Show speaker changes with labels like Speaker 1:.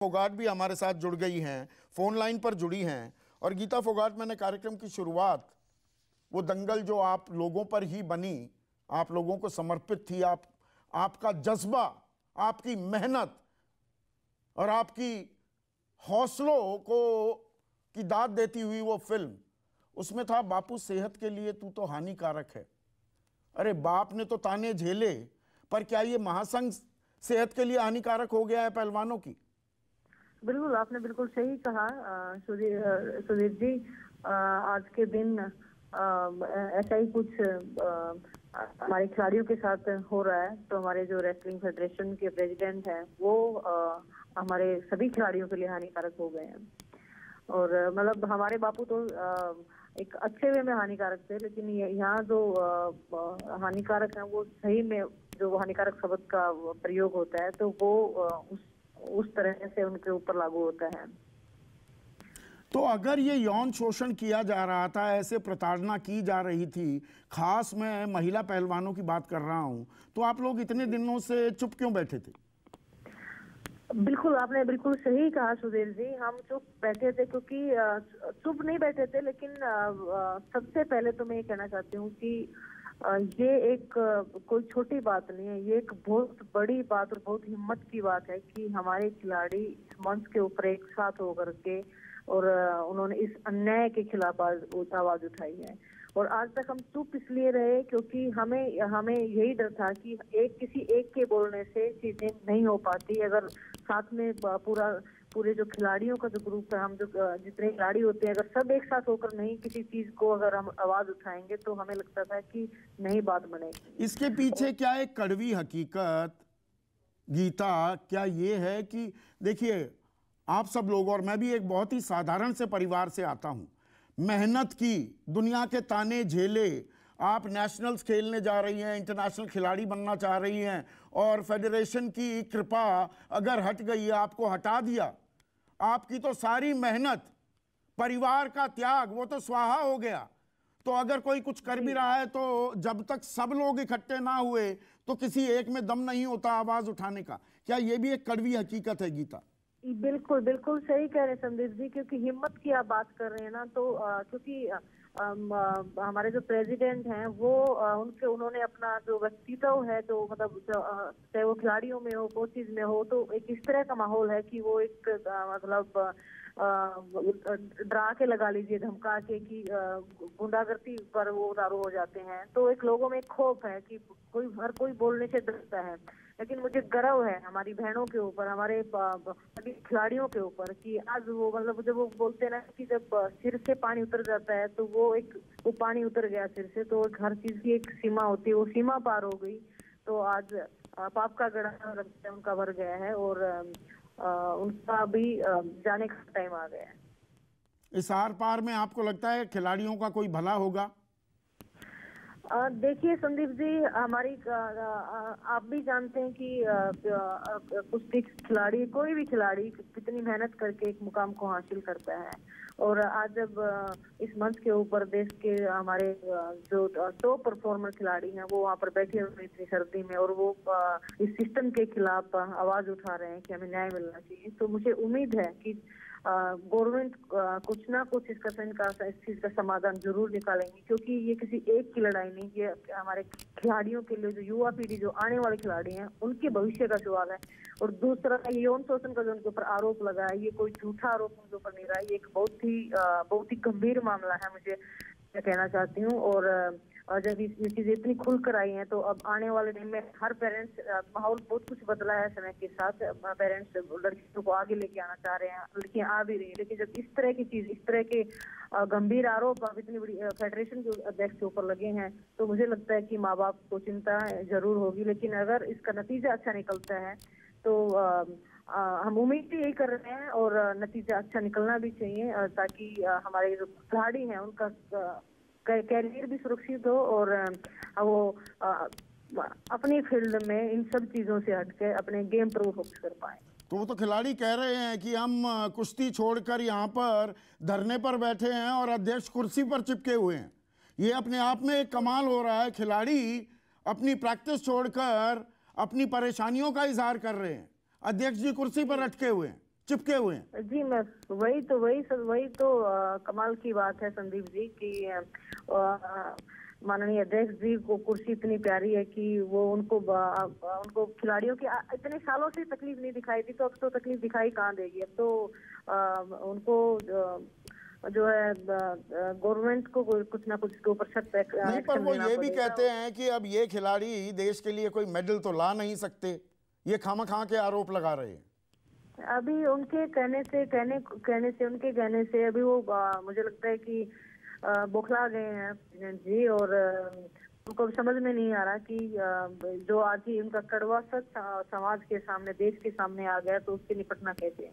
Speaker 1: फोगाट भी हमारे साथ जुड़ गई हैं, फोन लाइन पर जुड़ी हैं। और गीता फोगाट, मैंने कार्यक्रम की शुरुआत, वो दंगल जो आप लोगों पर ही बनी, आप लोगों को समर्पित थी, आपका जज्बा, आपकी मेहनत और आपकी हौसलों को की दाद देती हुई वो फिल्म, उसमें था बापू सेहत के लिए तू तो हानिकारक है। अरे बाप ने तो ताने झेले, पर क्या ये महासंघ सेहत के लिए हानिकारक हो गया है पहलवानों की?
Speaker 2: बिल्कुल, आपने बिल्कुल सही कहा सुधीर जी। आज के दिन ऐसा ही कुछ हमारे खिलाड़ियों के साथ हो रहा है। तो हमारे जो रेसलिंग फेडरेशन के प्रेसिडेंट हैं वो हमारे सभी खिलाड़ियों के लिए हानिकारक हो गए हैं। और मतलब हमारे बापू तो एक अच्छे वे में हानिकारक थे, लेकिन यहाँ जो हानिकारक है वो सही में जो हानिकारक शब्द का प्रयोग होता है तो वो उस तरह से उनके ऊपर लागू होता है।
Speaker 1: तो अगर ये यौन शोषण किया जा रहा था, ऐसे प्रताड़ना की जा रही थी, खास मैं महिला पहलवानों की बात कर रहा हूं, तो आप लोग इतने दिनों से चुप क्यों बैठे थे?
Speaker 2: बिल्कुल, आपने बिल्कुल सही कहा सुधीर जी। हम चुप बैठे थे क्योंकि चुप नहीं बैठे थे, लेकिन सबसे पहले तो मैं ये कहना चाहती हूँ कि ये एक कोई छोटी बात नहीं है, ये एक बहुत बड़ी बात और बहुत हिम्मत की बात है कि हमारे खिलाड़ी इस मंच के ऊपर एक साथ होकर के और उन्होंने इस अन्याय के खिलाफ आवाज उठाई है। और आज तक हम चुप इसलिए रहे क्योंकि हमें यही डर था कि किसी एक के बोलने से चीजें नहीं हो पाती। अगर साथ में पूरे जो खिलाड़ियों का जो ग्रुप है, हम जो जितने खिलाड़ी होते हैं, अगर सब एक साथ होकर नहीं किसी चीज को अगर हम आवाज उठाएंगे तो हमें लगता था कि नहीं बात बनेगी।
Speaker 1: इसके पीछे क्या एक कड़वी हकीकत गीता क्या ये है कि देखिए, आप सब लोग और मैं भी एक बहुत ही साधारण से परिवार से आता हूं, मेहनत की, दुनिया के ताने झेले, आप नेशनल्स खेलने जा रही हैं, इंटरनेशनल खिलाड़ी बनना चाह रही हैं, और फेडरेशन की कृपा अगर हट गई है, आपको हटा दिया, आपकी तो सारी मेहनत, परिवार का त्याग, वो तो स्वाहा हो गया। तो अगर कोई कुछ कर भी रहा है तो जब तक सब लोग इकट्ठे ना हुए तो किसी एक में दम नहीं होता आवाज उठाने का। क्या ये भी एक कड़वी हकीकत है गीता?
Speaker 2: बिल्कुल बिल्कुल सही कह रहे हैं संदीप जी, क्योंकि हिम्मत की आप बात कर रहे हैं ना, तो क्योंकि हमारे जो प्रेसिडेंट हैं वो उन्होंने अपना जो व्यक्तित्व है, तो मतलब चाहे वो खिलाड़ियों में हो, कोचिज में हो, तो एक इस तरह का माहौल है कि वो एक मतलब डरा के लगा लीजिए, धमका के कि गुंडागर्दी पर वो उतारू हो जाते हैं। तो एक लोगों में एक खौफ है कि हर कोई बोलने से डरता है। लेकिन मुझे गर्व है हमारी बहनों के ऊपर, हमारे सभी खिलाड़ियों के ऊपर कि आज वो मतलब जब वो बोलते हैं ना कि जब सिर से पानी उतर जाता है तो वो पानी उतर गया सिर से। तो हर चीज की एक सीमा होती है, वो सीमा पार हो गई। तो आज पाप का गड़ा उनका भर गया है और उनका भी जाने का टाइम आ गया है।
Speaker 1: इस आर पार में आपको लगता है खिलाड़ियों का कोई भला होगा?
Speaker 2: देखिए संदीप जी, हमारी आप भी जानते हैं कि कुश्ती खिलाड़ी, कोई भी खिलाड़ी कितनी मेहनत करके एक मुकाम को हासिल करता है। और आज जब इस मंच के ऊपर देश के हमारे जो टॉप परफॉर्मर खिलाड़ी हैं वो वहाँ पर बैठे हुए इतनी सर्दी में और वो इस सिस्टम के खिलाफ आवाज उठा रहे हैं कि हमें न्याय मिलना चाहिए, तो मुझे उम्मीद है कि गवर्नमेंट कुछ ना कुछ इस चीज का समाधान जरूर निकालेंगे, क्योंकि ये किसी एक की लड़ाई नहीं, ये हमारे खिलाड़ियों के लिए, जो युवा पीढ़ी, जो आने वाले खिलाड़ी हैं, उनके भविष्य का सवाल है। और दूसरा, ये यौन शोषण का जो उनके ऊपर आरोप लगा है, ये कोई झूठा आरोप उनके ऊपर नहीं रहा, ये एक बहुत ही गंभीर मामला है, मुझे मैं कहना चाहती हूँ। और जब ये चीजें इतनी खुलकर आई हैं तो अब आने वाले दिन में हर पेरेंट्स, माहौल बहुत कुछ बदला है समय के साथ, पेरेंट्स लड़कियों को आगे लेके आना चाह रहे हैं, लड़कियां आ भी रही हैं। लेकिन जब इस तरह की चीज, इस तरह के गंभीर आरोप अब इतनी बड़ी फेडरेशन के अध्यक्ष के ऊपर लगे हैं, तो मुझे लगता है कि माँ बाप को चिंता जरूर होगी। लेकिन अगर इसका नतीजा अच्छा निकलता है तो हम उम्मीद यही कर रहे हैं और नतीजा अच्छा निकलना भी चाहिए, ताकि हमारे जो खिलाड़ी हैं उनका कैरियर भी सुरक्षित हो और वो अपनी फील्ड में इन सब चीजों से हटके अपने गेम पर वो फोकस कर पाए।
Speaker 1: तो वो तो खिलाड़ी कह रहे हैं कि हम कुश्ती छोड़कर यहाँ पर धरने पर बैठे हैं और अध्यक्ष कुर्सी पर चिपके हुए हैं। ये अपने आप में एक कमाल हो रहा है। खिलाड़ी अपनी प्रैक्टिस छोड़कर अपनी परेशानियों का इजहार कर रहे हैं, अध्यक्ष जी कुर्सी पर अटके हुए हैं। चिपके हुए हैं।
Speaker 2: जी, मैं वही तो कमाल की बात है संदीप जी कि माननीय अध्यक्ष जी को कुर्सी इतनी प्यारी है कि वो उनको खिलाड़ियों की इतने सालों से तकलीफ नहीं दिखाई थी, तो अब तो तकलीफ दिखाई कहाँ देगी। अब तो उनको जो है गवर्नमेंट को कुछ ना कुछ इसके ऊपर सख्त
Speaker 1: नहीं, पर
Speaker 2: एक्शन
Speaker 1: वो
Speaker 2: लेना
Speaker 1: ये भी
Speaker 2: पड़ेगा।
Speaker 1: कहते हैं कि अब ये खिलाड़ी देश के लिए कोई मेडल तो ला नहीं सकते, ये खामखा के आरोप लगा रहे हैं।
Speaker 2: अभी उनके उनके कहने से अभी वो मुझे लगता है कि बौखला गए हैं प्रेसिडेंट जी, और उनको समझ में नहीं आ रहा कि जो आज ही उनका कड़वा सच समाज के सामने, देश के सामने आ गया, तो उससे निपटना कैसे है।